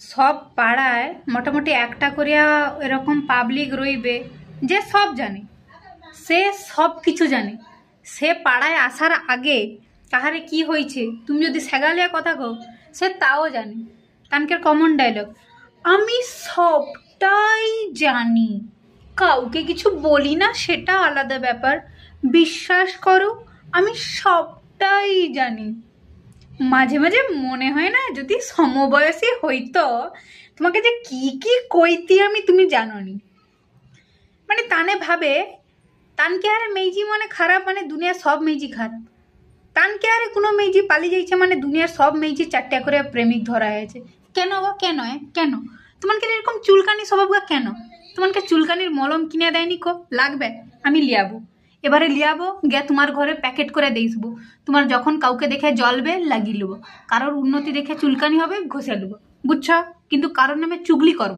সব পাড়ায় মোটামুটি একটা করিয়া এরকম পাবলিক রইবে যে সব জানে, সে সব কিছু জানে। সে পাড়ায় আসার আগে কাহারে কি হয়েছে তুমি যদি সেগালিয়া কথা কও সে তাও জানে। তানকের কমন ডায়লগ, আমি সবটাই জানি, কাউকে কিছু বলি না সেটা আলাদা ব্যাপার, বিশ্বাস করো আমি সবটাই জানি। মাঝে মাঝে মনে হয় না যদি সমবয়সী হইতো তোমাকে যে কি কি কইতি আমি তুমি জানো নি। মানে তানে ভাবে তানকে আরে মেইজি মানে খারাপ, মানে দুনিয়ার সব মেইজি খারাপ। তানকে আরে কোনো মেইজি পালি যাইছে মানে দুনিয়ার সব মেইজি চারটা করে প্রেমিক ধরা হয়েছে। কেন গো কেন কেন তোমাকে এরকম চুলকানি স্বভাব গা কেন? তোমাকে চুলকানির মলম কিনে দেয়নি কো? লাগবে আমি লিয়াবো, এবারে লিয়াবো গে তোমার ঘরে প্যাকেট করে দিয়েছবো। তোমার যখন কাউকে দেখে জ্বলবে লাগিয়ে নেবো, কারোর উন্নতি দেখে চুলকানি হবে ঘষে নেবো, বুঝছো? কিন্তু কারোর নামে চুগলি করো।